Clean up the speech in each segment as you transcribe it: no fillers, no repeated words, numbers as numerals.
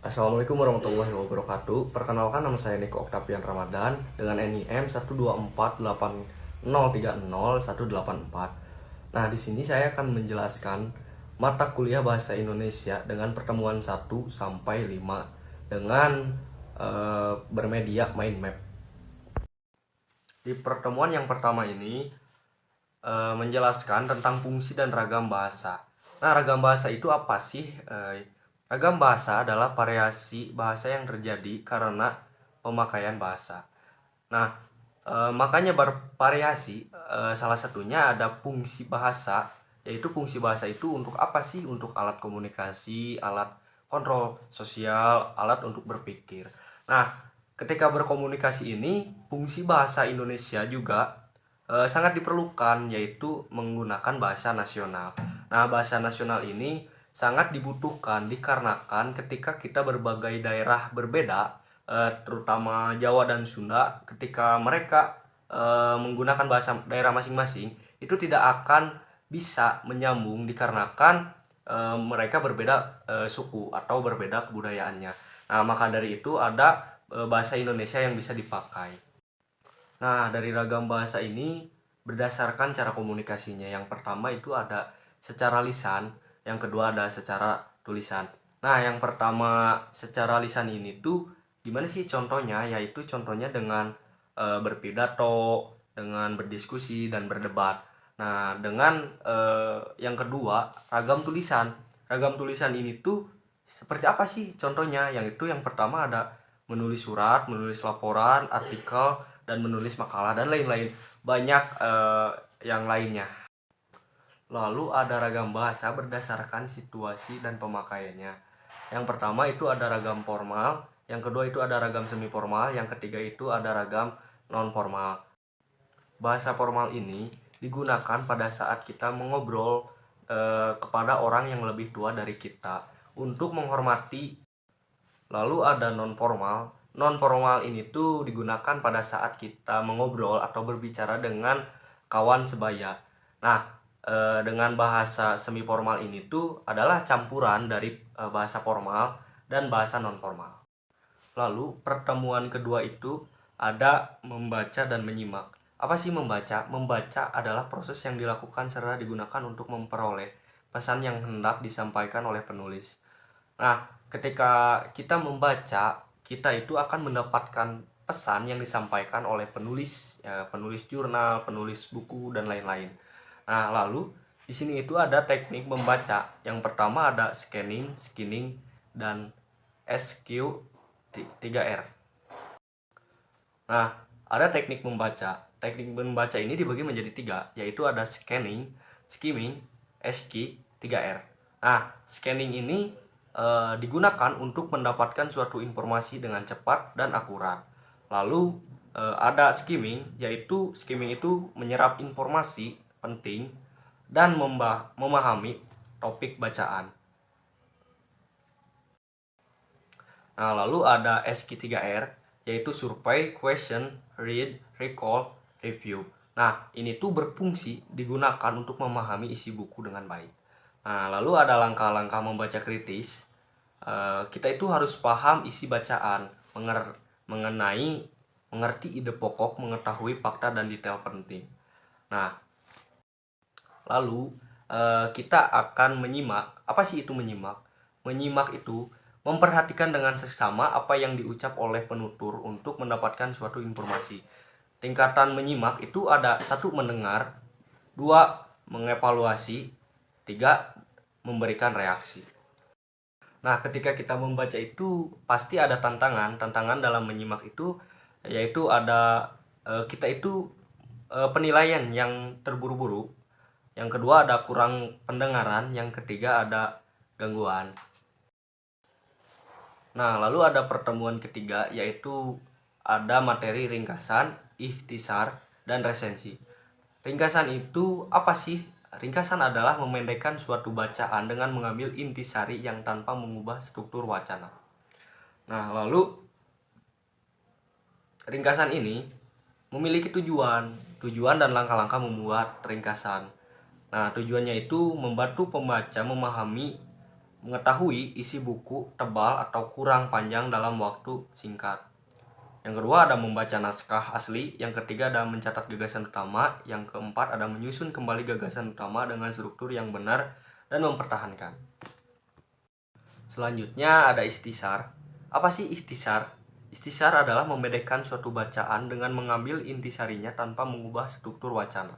Assalamualaikum warahmatullahi wabarakatuh. Perkenalkan, nama saya Niko Oktavian Ramadan dengan NIM 12480301804. Nah, di sini saya akan menjelaskan mata kuliah Bahasa Indonesia dengan pertemuan 1 sampai 5 dengan bermedia mind map. Di pertemuan yang pertama ini menjelaskan tentang fungsi dan ragam bahasa. Nah, ragam bahasa itu apa sih? Ragam bahasa adalah variasi bahasa yang terjadi karena pemakaian bahasa. Nah, makanya bervariasi, salah satunya ada fungsi bahasa, yaitu fungsi bahasa itu untuk apa sih? Untuk alat komunikasi, alat kontrol sosial, alat untuk berpikir. Nah, ketika berkomunikasi ini, fungsi bahasa Indonesia juga sangat diperlukan, yaitu menggunakan bahasa nasional. Nah, bahasa nasional ini sangat dibutuhkan dikarenakan ketika kita berbagai daerah berbeda, terutama Jawa dan Sunda, ketika mereka menggunakan bahasa daerah masing-masing, itu tidak akan bisa menyambung dikarenakan mereka berbeda suku atau berbeda kebudayaannya. Nah, maka dari itu ada bahasa Indonesia yang bisa dipakai. Nah, dari ragam bahasa ini berdasarkan cara komunikasinya. Yang pertama itu ada secara lisan, yang kedua ada secara tulisan. Nah, yang pertama secara lisan ini tuh gimana sih contohnya? Yaitu contohnya dengan berpidato, dengan berdiskusi dan berdebat. Nah, dengan yang kedua ragam tulisan. Ragam tulisan ini tuh seperti apa sih contohnya? Yang itu yang pertama ada menulis surat, menulis laporan, artikel, dan menulis makalah dan lain-lain. Banyak yang lainnya. Lalu ada ragam bahasa berdasarkan situasi dan pemakaiannya. Yang pertama itu ada ragam formal, yang kedua itu ada ragam semi formal, yang ketiga itu ada ragam non formal. Bahasa formal ini digunakan pada saat kita mengobrol kepada orang yang lebih tua dari kita untuk menghormati. Lalu ada non formal. Non formal ini tuh digunakan pada saat kita mengobrol atau berbicara dengan kawan sebaya. Nah, dengan bahasa semi formal ini tuh adalah campuran dari bahasa formal dan bahasa non formal. Lalu pertemuan kedua itu ada membaca dan menyimak. Apa sih membaca? Membaca adalah proses yang dilakukan serta digunakan untuk memperoleh pesan yang hendak disampaikan oleh penulis. Nah, ketika kita membaca, kita itu akan mendapatkan pesan yang disampaikan oleh penulis, ya, penulis jurnal, penulis buku, dan lain-lain. Nah, lalu di sini itu ada teknik membaca. Yang pertama ada scanning, skimming, dan SQ3R. Nah, ada teknik membaca. Teknik membaca ini dibagi menjadi 3, yaitu ada scanning, skimming, SQ3R. Nah, scanning ini digunakan untuk mendapatkan suatu informasi dengan cepat dan akurat. Lalu ada skimming, yaitu skimming itu menyerap informasi penting dan memahami topik bacaan. Nah, lalu ada SQ3R, yaitu survey, question, read, recall, review. Nah, ini tuh berfungsi digunakan untuk memahami isi buku dengan baik. Nah, lalu ada langkah-langkah membaca kritis. Kita itu harus paham isi bacaan, mengerti ide pokok, mengetahui fakta dan detail penting. Nah, lalu kita akan menyimak. Apa sih itu menyimak? Menyimak itu memperhatikan dengan seksama apa yang diucap oleh penutur untuk mendapatkan suatu informasi. Tingkatan menyimak itu ada 1 mendengar, 2 mengevaluasi, 3 memberikan reaksi. Nah, ketika kita membaca itu pasti ada tantangan. Tantangan dalam menyimak itu yaitu ada kita itu penilaian yang terburu-buru. Yang kedua ada kurang pendengaran, yang ketiga ada gangguan. Nah, lalu ada pertemuan ketiga, yaitu ada materi ringkasan, ikhtisar, dan resensi. Ringkasan itu apa sih? Ringkasan adalah memendekkan suatu bacaan dengan mengambil intisari yang tanpa mengubah struktur wacana. Nah, lalu ringkasan ini memiliki tujuan dan langkah-langkah membuat ringkasan. Nah, tujuannya itu membantu pembaca memahami mengetahui isi buku tebal atau kurang panjang dalam waktu singkat. Yang kedua ada membaca naskah asli, yang ketiga ada mencatat gagasan utama, yang keempat ada menyusun kembali gagasan utama dengan struktur yang benar dan mempertahankan. Selanjutnya ada ikhtisar. Apa sih ikhtisar? Ikhtisar adalah membedakan suatu bacaan dengan mengambil intisarinya tanpa mengubah struktur wacana.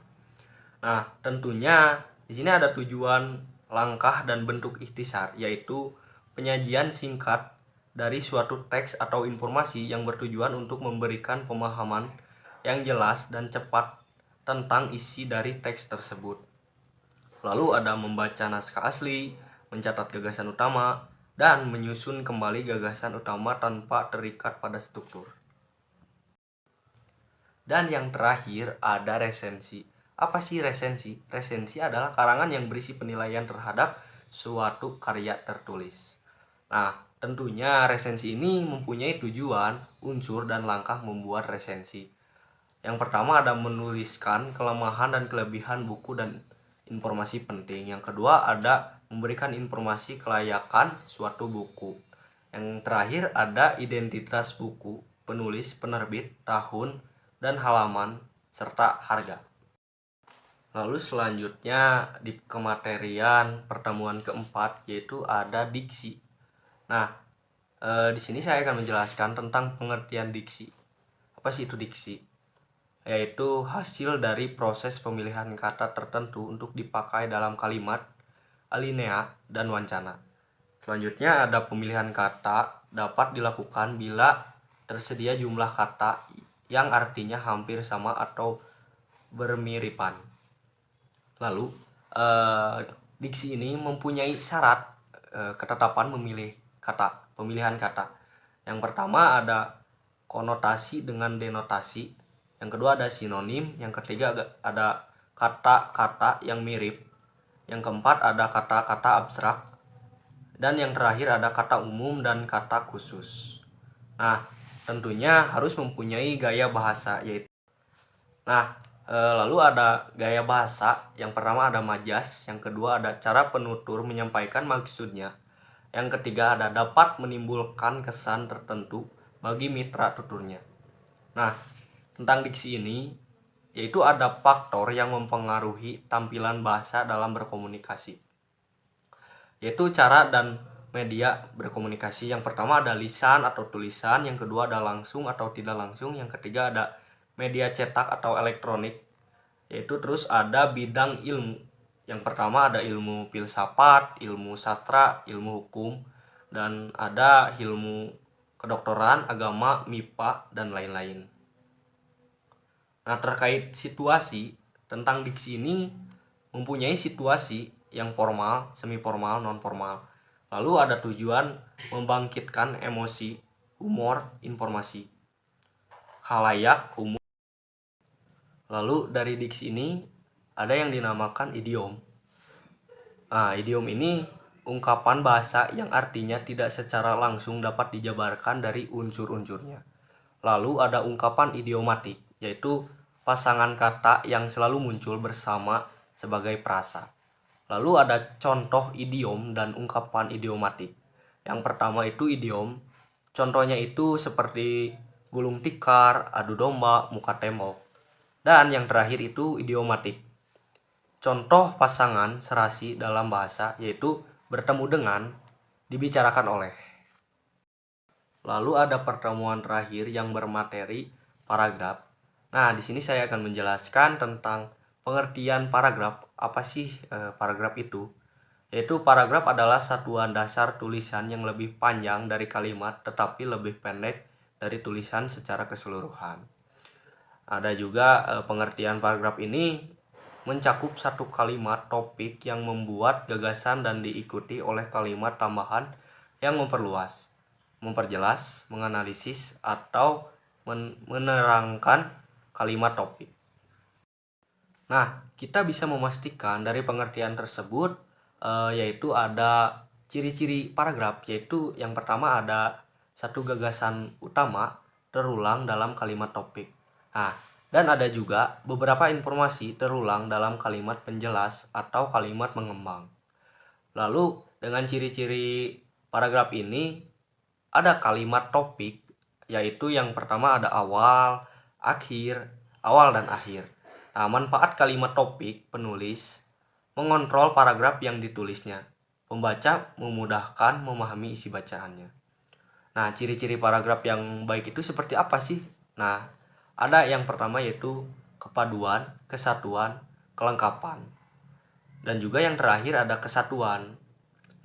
Nah, tentunya di sini ada tujuan, langkah, dan bentuk ikhtisar, yaitu penyajian singkat dari suatu teks atau informasi yang bertujuan untuk memberikan pemahaman yang jelas dan cepat tentang isi dari teks tersebut. Lalu ada membaca naskah asli, mencatat gagasan utama, dan menyusun kembali gagasan utama tanpa terikat pada struktur. Dan yang terakhir ada resensi. Apa sih resensi? Resensi adalah karangan yang berisi penilaian terhadap suatu karya tertulis. Nah, tentunya resensi ini mempunyai tujuan, unsur, dan langkah membuat resensi. Yang pertama ada menuliskan kelemahan dan kelebihan buku dan informasi penting. Yang kedua ada memberikan informasi kelayakan suatu buku. Yang terakhir ada identitas buku, penulis, penerbit, tahun, dan halaman, serta harga. Lalu selanjutnya di kematerian pertemuan keempat yaitu ada diksi. Nah, di sini saya akan menjelaskan tentang pengertian diksi. Apa sih itu diksi? Yaitu hasil dari proses pemilihan kata tertentu untuk dipakai dalam kalimat, alinea, dan wancana. Selanjutnya ada pemilihan kata dapat dilakukan bila tersedia jumlah kata yang artinya hampir sama atau bermiripan. Lalu diksi ini mempunyai syarat ketetapan pemilihan kata. Yang pertama ada konotasi dengan denotasi, yang kedua ada sinonim, yang ketiga ada kata-kata yang mirip, yang keempat ada kata-kata abstrak, dan yang terakhir ada kata umum dan kata khusus. Nah, tentunya harus mempunyai gaya bahasa yaitu. Nah, lalu ada gaya bahasa. Yang pertama ada majas, yang kedua ada cara penutur menyampaikan maksudnya, yang ketiga ada dapat menimbulkan kesan tertentu bagi mitra tuturnya. Nah, tentang diksi ini yaitu ada faktor yang mempengaruhi tampilan bahasa dalam berkomunikasi, yaitu cara dan media berkomunikasi. Yang pertama ada lisan atau tulisan, yang kedua ada langsung atau tidak langsung, yang ketiga ada media cetak atau elektronik, yaitu terus ada bidang ilmu. Yang pertama ada ilmu filsafat, ilmu sastra, ilmu hukum, dan ada ilmu kedokteran, agama, MIPA, dan lain-lain. Nah, terkait situasi, tentang diksi ini mempunyai situasi yang formal, semi formal, non formal. Lalu ada tujuan membangkitkan emosi, humor, informasi, khalayak, umum. Lalu dari diksi ini ada yang dinamakan idiom. Nah, idiom ini ungkapan bahasa yang artinya tidak secara langsung dapat dijabarkan dari unsur-unsurnya. Lalu ada ungkapan idiomatik, yaitu pasangan kata yang selalu muncul bersama sebagai frasa. Lalu ada contoh idiom dan ungkapan idiomatik. Yang pertama itu idiom. Contohnya itu seperti gulung tikar, adu domba, muka tembok. Dan yang terakhir itu idiomatik. Contoh pasangan serasi dalam bahasa yaitu bertemu dengan, dibicarakan oleh. Lalu ada pertemuan terakhir yang bermateri paragraf. Nah, di sini saya akan menjelaskan tentang pengertian paragraf. Apa sih paragraf itu? Yaitu paragraf adalah satuan dasar tulisan yang lebih panjang dari kalimat tetapi lebih pendek dari tulisan secara keseluruhan. Ada juga pengertian paragraf ini mencakup satu kalimat topik yang membuat gagasan dan diikuti oleh kalimat tambahan yang memperluas, memperjelas, menganalisis, atau menerangkan kalimat topik. Nah, kita bisa memastikan dari pengertian tersebut yaitu ada ciri-ciri paragraf, yaitu yang pertama ada satu gagasan utama terulang dalam kalimat topik. Nah, dan ada juga beberapa informasi terulang dalam kalimat penjelas atau kalimat mengembang. Lalu Dengan ciri-ciri paragraf ini ada kalimat topik, yaitu yang pertama ada awal, awal dan akhir. Nah, manfaat kalimat topik penulis mengontrol paragraf yang ditulisnya. Pembaca memudahkan memahami isi bacaannya. Nah, ciri-ciri paragraf yang baik itu seperti apa sih? Nah, ada yang pertama yaitu kepaduan, kesatuan, kelengkapan. Dan juga yang terakhir ada kesatuan.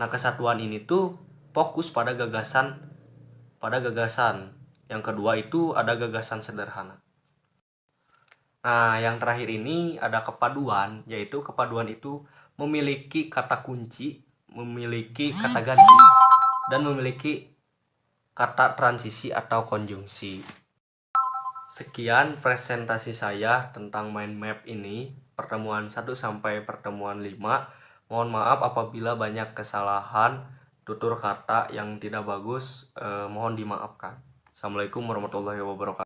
Nah, kesatuan ini tuh fokus pada gagasan. Yang kedua itu ada gagasan sederhana. Nah, yang terakhir ini ada kepaduan, yaitu kepaduan itu memiliki kata kunci, memiliki kata ganti, dan memiliki kata transisi atau konjungsi. Sekian presentasi saya tentang mind map ini, pertemuan 1 sampai pertemuan 5. Mohon maaf apabila banyak kesalahan, tutur kata yang tidak bagus, mohon dimaafkan. Assalamualaikum warahmatullahi wabarakatuh.